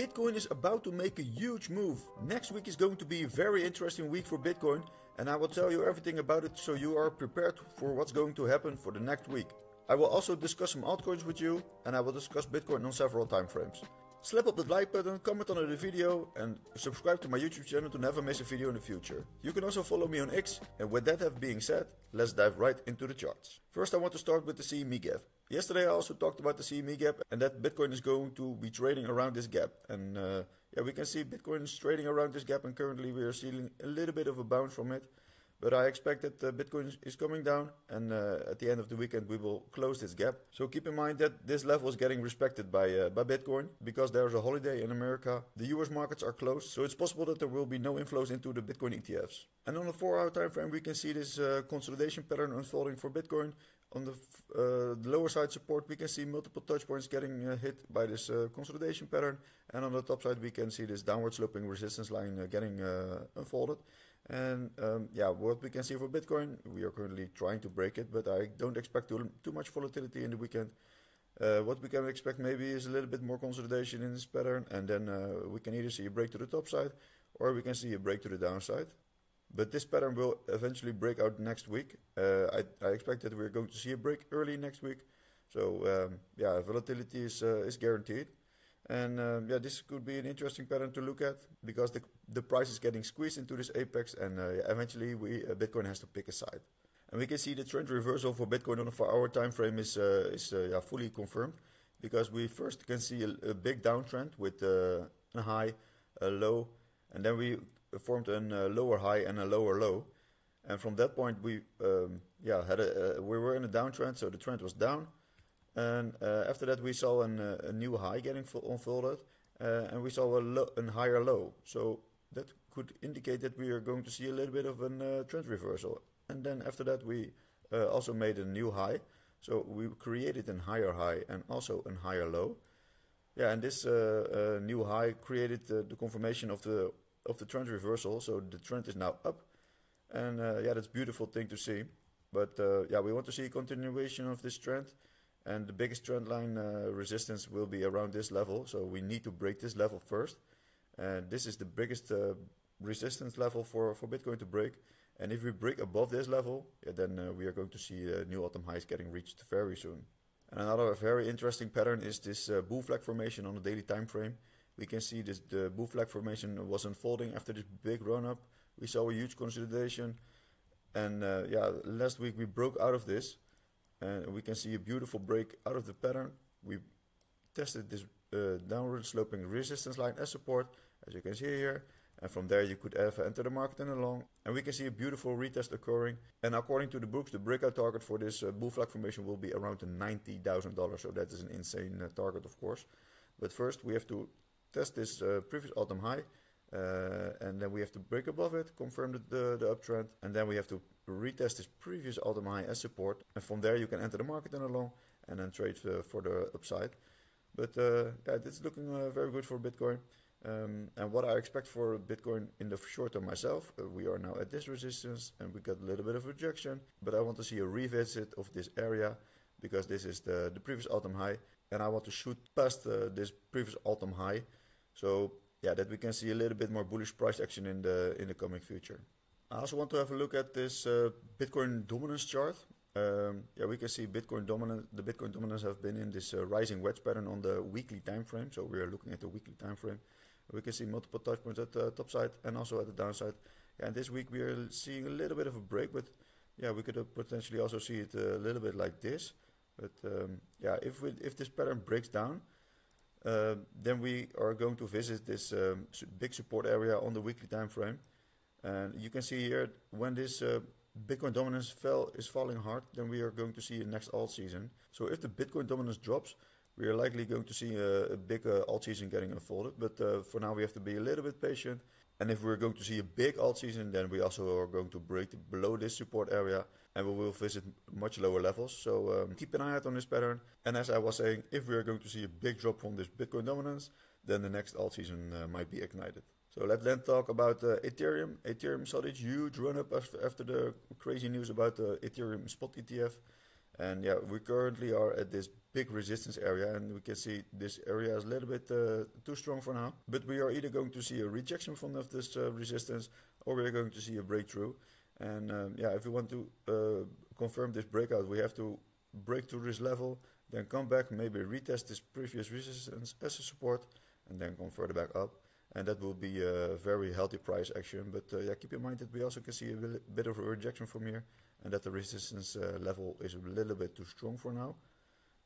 Bitcoin is about to make a huge move. Next week is going to be a very interesting week for Bitcoin, and I will tell you everything about it so you are prepared for what's going to happen for the next week. I will also discuss some altcoins with you, and I will discuss Bitcoin on several time frames. Slap up the like button, comment under the video, and subscribe to my YouTube channel to never miss a video in the future. You can also follow me on X, and with that being said, let's dive right into the charts. First I want to start with the CME gap. Yesterday I also talked about the CME gap and that Bitcoin is going to be trading around this gap. And yeah, we can see Bitcoin is trading around this gap, and currently we are seeing a little bit of a bounce from it. But I expect that Bitcoin is coming down, and at the end of the weekend we will close this gap. So keep in mind that this level is getting respected by Bitcoin, because there's a holiday in America. The US markets are closed, so it's possible that there will be no inflows into the Bitcoin ETFs. And on a 4-hour time frame we can see this consolidation pattern unfolding for Bitcoin. On the lower side support we can see multiple touch points getting hit by this consolidation pattern, and on the top side we can see this downward sloping resistance line getting unfolded. And yeah, what we can see for Bitcoin, we are currently trying to break it, but I don't expect too much volatility in the weekend. What we can expect maybe is a little bit more consolidation in this pattern, and then we can either see a break to the top side or we can see a break to the downside. But this pattern will eventually break out next week. I expect that we're going to see a break early next week. So yeah, volatility is guaranteed. And yeah, this could be an interesting pattern to look at, because the price is getting squeezed into this apex, and eventually Bitcoin has to pick a side. And we can see the trend reversal for Bitcoin on a 4-hour time frame is yeah, fully confirmed, because we first can see a big downtrend with a high, a low, and then we formed a lower high and a lower low. And from that point we yeah, we were in a downtrend, so the trend was down. And after that we saw a new high getting unfolded, and we saw a higher low. So that could indicate that we are going to see a little bit of a trend reversal. And then after that we also made a new high. So we created a higher high and also a higher low. Yeah, and this new high created the confirmation of the trend reversal. So the trend is now up, and yeah, that's a beautiful thing to see. But yeah, we want to see a continuation of this trend. And the biggest trend line resistance will be around this level, so we need to break this level first. And this is the biggest resistance level for Bitcoin to break. And if we break above this level, yeah, then we are going to see new all-time highs getting reached very soon. And another very interesting pattern is this bull flag formation on the daily time frame. We can see the bull flag formation was unfolding after this big run-up. We saw a huge consolidation, and yeah, last week we broke out of this. And we can see a beautiful break out of the pattern. We tested this downward sloping resistance line as support, as you can see here. And from there you could enter the market and along. And we can see a beautiful retest occurring. And according to the books, the breakout target for this bull flag formation will be around $90,000. So that is an insane target, of course. But first we have to test this previous all-time high. And then we have to break above it, confirm the uptrend, and then we have to retest this previous all-time high as support. And from there you can enter the market and along, and then trade for the upside. But yeah, it's looking very good for Bitcoin. And what I expect for Bitcoin in the short term myself, we are now at this resistance and we got a little bit of rejection, but I want to see a revisit of this area, because this is the previous all-time high, and I want to shoot past this previous all-time high. So yeah, that we can see a little bit more bullish price action in the coming future. I also want to have a look at this Bitcoin dominance chart. Yeah, we can see the Bitcoin dominance have been in this rising wedge pattern on the weekly time frame. So we are looking at the weekly time frame. We can see multiple touch points at the top side and also at the downside. Yeah, and this week we are seeing a little bit of a break, but yeah, we could potentially also see it a little bit like this. But yeah, if this pattern breaks down, then we are going to visit this big support area on the weekly time frame. And you can see here, when this Bitcoin dominance is falling hard, then we are going to see a next alt season. So if the Bitcoin dominance drops, we are likely going to see a big alt season getting unfolded. But for now we have to be a little bit patient. And if we're going to see a big alt season, then we also are going to break below this support area, and we will visit much lower levels. So keep an eye out on this pattern. And as I was saying, if we are going to see a big drop from this Bitcoin dominance, then the next alt season might be ignited. So let's then talk about Ethereum. Ethereum saw this huge run up after the crazy news about the Ethereum spot ETF. And yeah, we currently are at this big resistance area, and we can see this area is a little bit too strong for now. But we are either going to see a rejection from this resistance, or we are going to see a breakthrough. And yeah, if we want to confirm this breakout, we have to break through this level, then come back, maybe retest this previous resistance as a support, and then come further back up. And that will be a very healthy price action. But yeah, keep in mind that we also can see a bit of a rejection from here, and that the resistance level is a little bit too strong for now.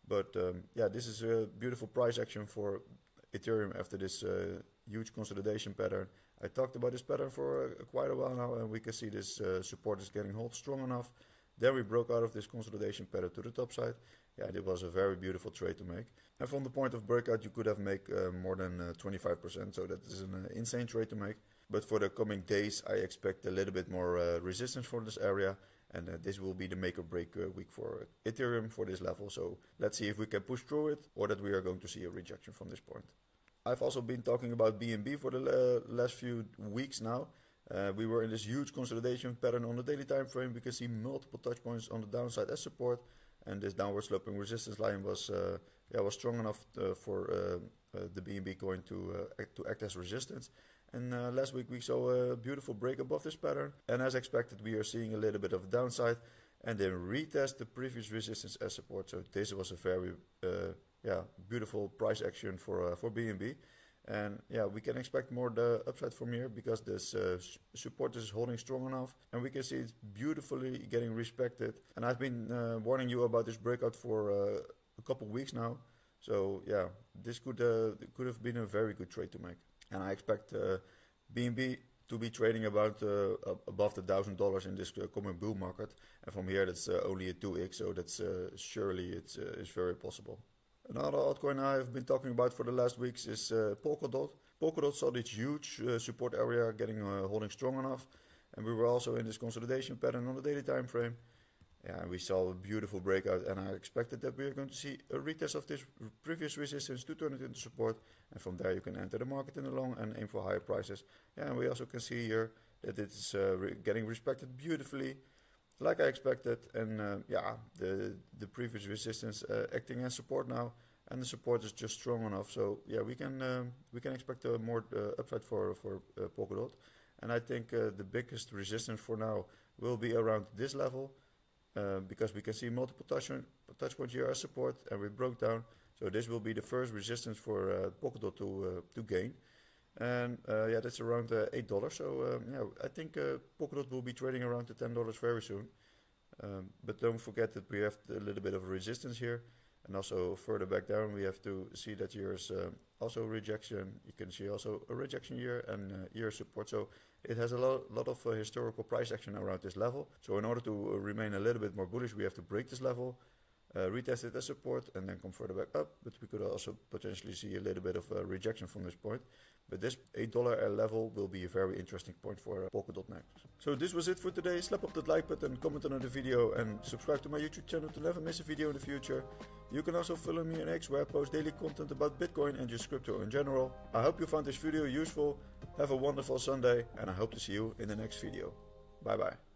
But yeah, this is a beautiful price action for Ethereum after this huge consolidation pattern. I talked about this pattern for quite a while now, and we can see this support is getting hold strong enough. Then we broke out of this consolidation pattern to the top side. Yeah, it was a very beautiful trade to make. And from the point of breakout, you could have made more than 25%, so that is an insane trade to make. But for the coming days, I expect a little bit more resistance for this area, and this will be the make or break week for Ethereum for this level. So let's see if we can push through it, or that we are going to see a rejection from this point. I've also been talking about BNB for the last few weeks now. We were in this huge consolidation pattern on the daily time frame. We can see multiple touch points on the downside as support, and this downward sloping resistance line was strong enough for the BNB coin to act as resistance. And last week we saw a beautiful break above this pattern, and as expected we are seeing a little bit of downside, and then retest the previous resistance as support. So this was a very beautiful price action for BNB. And yeah, we can expect more the upside from here, because this support is holding strong enough, and we can see it's beautifully getting respected. And I've been warning you about this breakout for a couple weeks now. So yeah, this could have been a very good trade to make. And I expect BNB to be trading about above the $1,000 in this coming bull market. And from here, that's only a 2x, so that's surely it's very possible. Another altcoin I've been talking about for the last weeks is Polkadot. Polkadot saw this huge support area getting holding strong enough, and we were also in this consolidation pattern on the daily time frame. Yeah, we saw a beautiful breakout, and I expected that we are going to see a retest of this previous resistance to turn it into support, and from there you can enter the market in the long and aim for higher prices. Yeah, and we also can see here that it's getting respected beautifully, like I expected, and yeah, the previous resistance acting as support now, and the support is just strong enough. So yeah, we can expect more upside for Polkadot, and I think the biggest resistance for now will be around this level, because we can see multiple touch points here as support, and we broke down. So this will be the first resistance for Polkadot to gain. And yeah, that's around $8. So yeah, I think Polkadot will be trading around the $10 very soon. But don't forget that we have a little bit of a resistance here, and also further back down we have to see that here's also a rejection. You can see also a rejection here, and here support. So it has a lot of historical price action around this level. So in order to remain a little bit more bullish, we have to break this level, retest it as support, and then come further back up. But we could also potentially see a little bit of a rejection from this point. But this $8 level will be a very interesting point for Polkadot next. So this was it for today. Slap up that like button, comment on the video, and subscribe to my YouTube channel to never miss a video in the future. You can also follow me on X, where I post daily content about Bitcoin and just crypto in general. I hope you found this video useful. Have a wonderful Sunday, and I hope to see you in the next video. Bye bye.